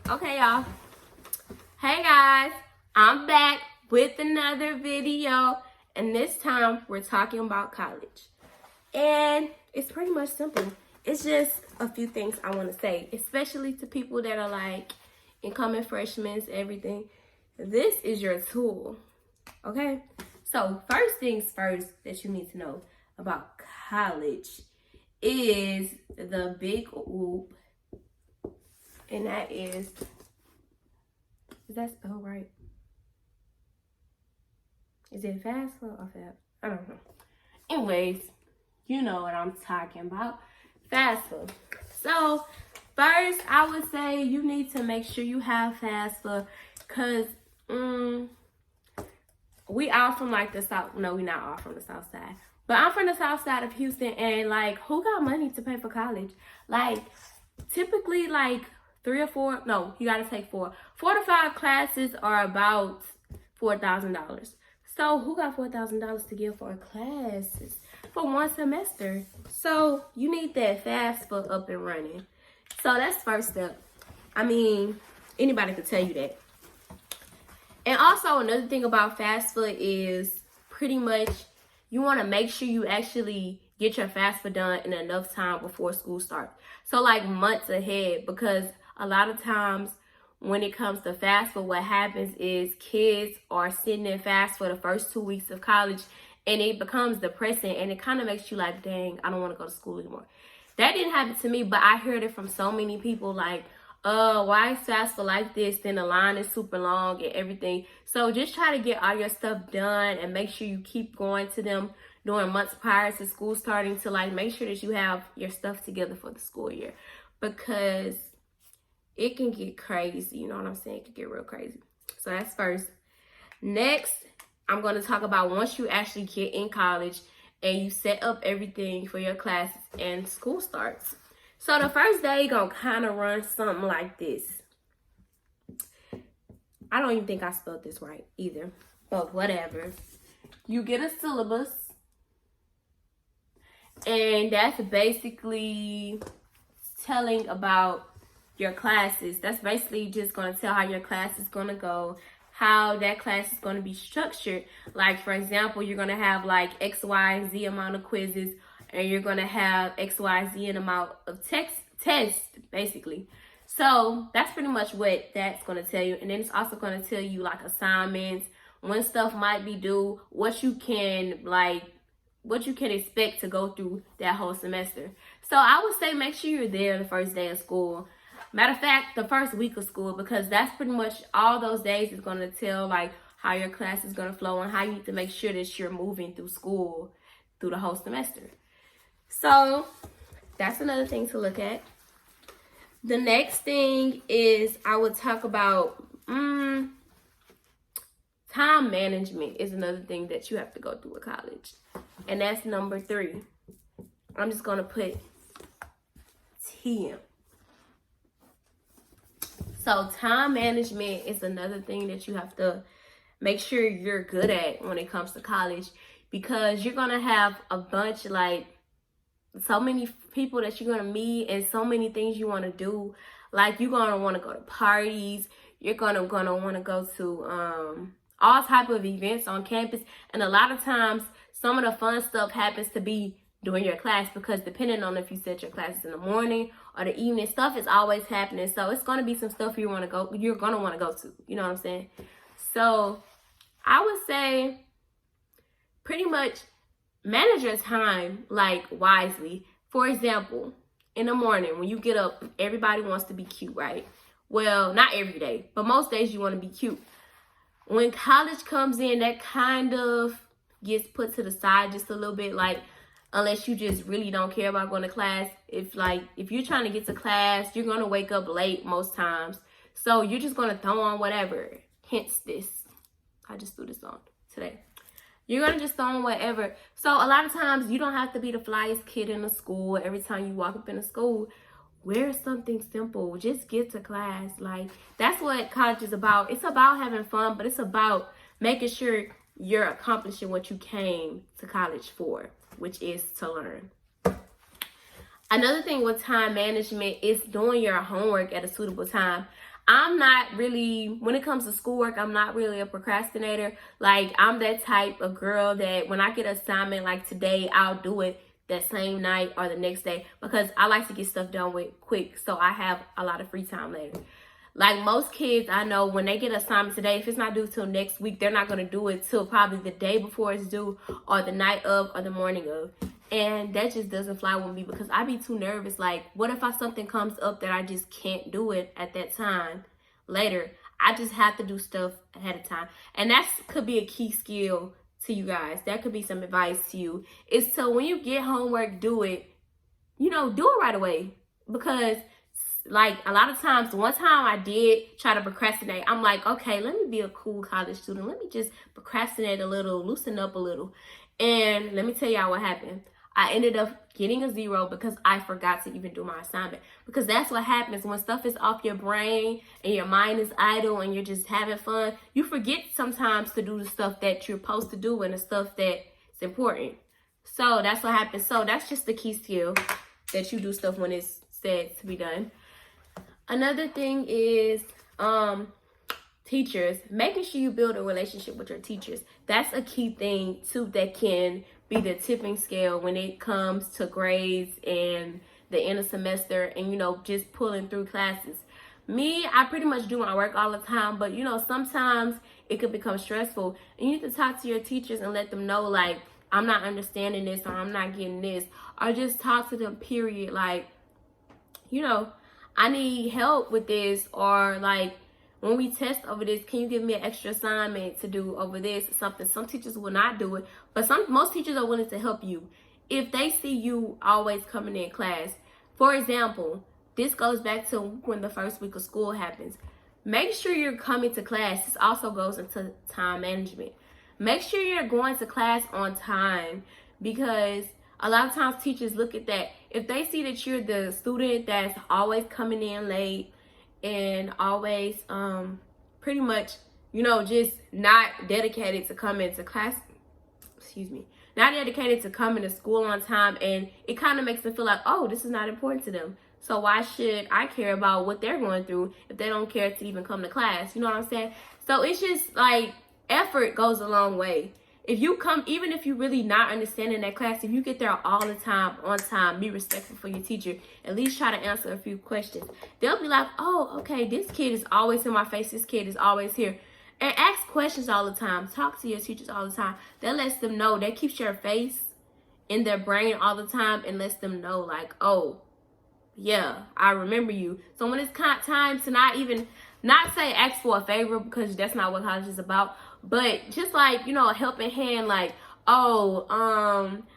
Okay, y'all. Hey guys, I'm back with another video, and this time we're talking about college. And it's pretty much simple. It's just a few things I want to say, especially to people that are like incoming freshmen, everything. This is your tool, okay? So first things first that you need to know about college is the big whoop, and that is that spelled right? Is it FAFSA or FAFSA? I don't know. Anyways, you know what I'm talking about. FAFSA. So, first, I would say you need to make sure you have FAFSA because we all from like the South. No, we not all from the South Side. But I'm from the South Side of Houston, and like, who got money to pay for college? Like, typically, like, 3 or 4, no, you gotta take 4. 4 to 5 classes are about $4,000. So who got $4,000 to give for classes for one semester? So you need that FAFSA up and running. So that's first step. I mean, anybody could tell you that. And also another thing about FAFSA is pretty much you want to make sure you actually get your FAFSA done in enough time before school starts. So like months ahead, because a lot of times when it comes to FAFSA, what happens is kids are sitting in FAFSA for the first 2 weeks of college, and it becomes depressing, and it kind of makes you like, dang, I don't want to go to school anymore. That didn't happen to me, but I heard it from so many people like, why is FAFSA like this? Then the line is super long and everything. So just try to get all your stuff done and make sure you keep going to them during months prior to school starting to like make sure that you have your stuff together for the school year, because it can get crazy. You know what I'm saying? It can get real crazy. So that's first. Next, I'm going to talk about once you actually get in college and you set up everything for your classes and school starts. So the first day going to kind of run something like this. I don't even think I spelled this right either, but whatever. You get a syllabus, and that's basically telling about your classes. That's basically just going to tell how your class is going to go, how that class is going to be structured. Like, for example, you're going to have like X, Y, Z amount of quizzes, and you're going to have X, Y, Z amount of tests, basically. So that's pretty much what that's going to tell you. And then it's also going to tell you like assignments, when stuff might be due, what you can expect to go through that whole semester. So I would say make sure you're there the first day of school. Matter of fact, the first week of school, because that's pretty much all those days is going to tell like how your class is going to flow and how you need to make sure that you're moving through school through the whole semester. So that's another thing to look at. The next thing is I would talk about time management is another thing that you have to go through at college. And that's number 3. I'm just going to put TM. So time management is another thing that you have to make sure you're good at when it comes to college, because you're going to have a bunch, like so many people that you're going to meet and so many things you want to do. Like you're going to want to go to parties. You're going to want to go to all type of events on campus. And a lot of times some of the fun stuff happens to be during your class, because depending on if you set your classes in the morning or the evening, stuff is always happening. So it's going to be some stuff you're going to want to go to. You know what I'm saying? So I would say pretty much manage your time like wisely. For example, in the morning when you get up, everybody wants to be cute, right? Well, not every day, but most days you want to be cute. When college comes in, that kind of gets put to the side just a little bit, like unless you just really don't care about going to class. If you're trying to get to class, you're going to wake up late most times. So you're just going to throw on whatever. Hence this. I just threw this on today. You're going to just throw on whatever. So a lot of times you don't have to be the flyest kid in the school. Every time you walk up in the school, wear something simple. Just get to class. Like, that's what college is about. It's about having fun, but it's about making sure you're accomplishing what you came to college for, which is to learn. Another thing with time management is doing your homework at a suitable time. I'm not really, when it comes to schoolwork, I'm not really a procrastinator. Like, I'm that type of girl that when I get an assignment like today, I'll do it that same night or the next day, because I like to get stuff done with quick, so I have a lot of free time later. Like most kids I know, when they get an assignment today, if it's not due till next week, they're not going to do it till probably the day before it's due, or the night of, or the morning of. And that just doesn't fly with me, because I be too nervous. Like, what if something comes up that I just can't do it at that time later? I just have to do stuff ahead of time. And that could be a key skill to you guys. That could be some advice to you. Is so when you get homework, do it, do it right away. Because like a lot of times, one time I did try to procrastinate. I'm like, okay, let me be a cool college student. Let me just procrastinate a little, loosen up a little. And let me tell y'all what happened. I ended up getting a 0 because I forgot to even do my assignment. Because that's what happens when stuff is off your brain and your mind is idle and you're just having fun. You forget sometimes to do the stuff that you're supposed to do and the stuff that's important. So that's what happens. So that's just the key skill, that you do stuff when it's said to be done. Another thing is teachers. Making sure you build a relationship with your teachers. That's a key thing too, that can be the tipping scale when it comes to grades and the end of semester and just pulling through classes. Me, I pretty much do my work all the time, but sometimes it could become stressful, and you need to talk to your teachers and let them know, like, I'm not understanding this, or I'm not getting this, or just talk to them, period. Like, I need help with this, or like, when we test over this, can you give me an extra assignment to do over this or something? Some teachers will not do it, but most teachers are willing to help you if they see you always coming in class. For example, this goes back to when the first week of school happens. Make sure you're coming to class. This also goes into time management. Make sure you're going to class on time, because a lot of times teachers look at that. If they see that you're the student that's always coming in late and always pretty much, just not dedicated to coming to class, not dedicated to coming to school on time, and it kind of makes them feel like, oh, this is not important to them. So why should I care about what they're going through if they don't care to even come to class? You know what I'm saying? So it's just like, effort goes a long way. If you come, even if you're really not understanding that class, if you get there all the time, on time, be respectful for your teacher, at least try to answer a few questions. They'll be like, oh, okay, this kid is always in my face. This kid is always here. And ask questions all the time. Talk to your teachers all the time. That lets them know. That keeps your face in their brain all the time and lets them know, like, oh, yeah, I remember you. So when it's time to not say ask for a favor, because that's not what college is about, but just like, a helping hand, like, oh,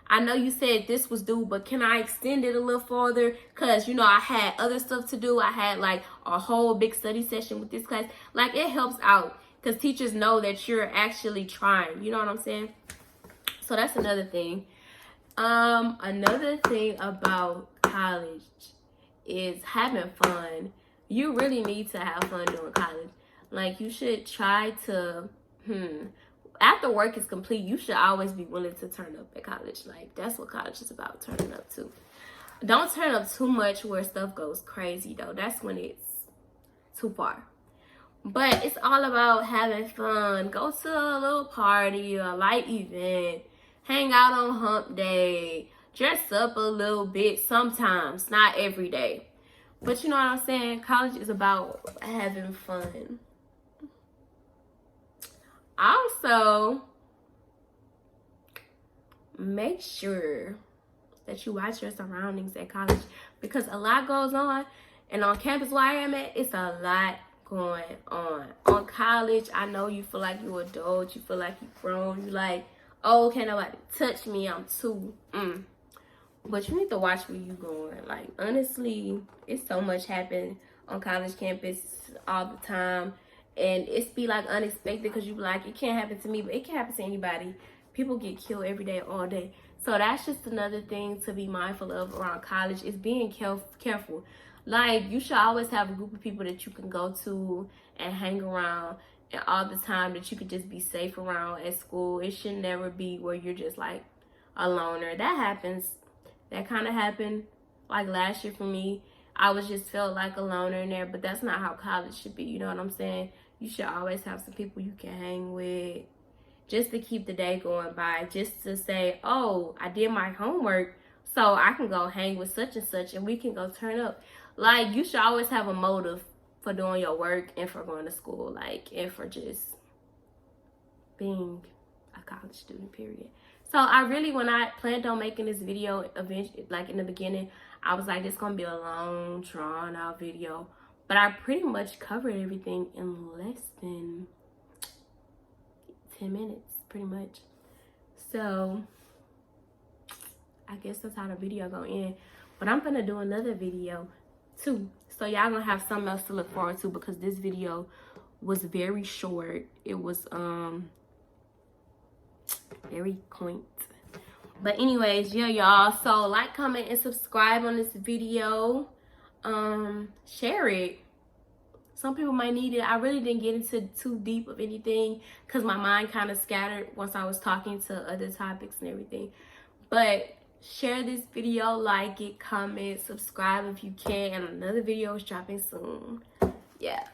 I know you said this was due, but can I extend it a little further? Because, I had other stuff to do. I had like a whole big study session with this class. Like, it helps out because teachers know that you're actually trying. You know what I'm saying? So that's another thing. Another thing about college is having fun. You really need to have fun during college. Like, you should try to, after work is complete, you should always be willing to turn up at college. Like, that's what college is about, turning up too. Don't turn up too much where stuff goes crazy, though. That's when it's too far. But it's all about having fun. Go to a little party, a light event, hang out on hump day, dress up a little bit sometimes, not every day. But you know what I'm saying? College is about having fun. Also, make sure that you watch your surroundings at college, because a lot goes on. And on campus where I am at, it's a lot going on. On college, I know you feel like you're adult, you feel like you're grown, you like, oh, can't nobody touch me, I'm too But you need to watch where you going. Like, honestly, it's so much happen on college campus all the time. And it's be like unexpected, because you be like, it can't happen to me, but it can happen to anybody. People get killed every day, all day. So that's just another thing to be mindful of around college, is being careful. Like, you should always have a group of people that you can go to and hang around, and all the time that you could just be safe around at school. It should never be where you're just like a loner. That happens. That kind of happened Like last year for me, I was just felt like a loner in there, but that's not how college should be. You know what I'm saying? You should always have some people you can hang with just to keep the day going by, just to say, oh, I did my homework, so I can go hang with such and such and we can go turn up. Like, you should always have a motive for doing your work and for going to school, like, and for just being a college student, period. So I really, when I planned on making this video, eventually, like in the beginning, I was like, it's gonna be a long, drawn out video. But I pretty much covered everything in less than 10 minutes, pretty much. So I guess that's how the video gonna end. But I'm gonna do another video too. So y'all gonna have something else to look forward to, because this video was very short. It was very quaint. But anyways, yeah, y'all. So like, comment, and subscribe on this video. Share it. Some people might need it. I really didn't get into too deep of anything because my mind kind of scattered once I was talking to other topics and everything. But share this video, like it, comment, subscribe if you can. And another video is dropping soon. Yeah.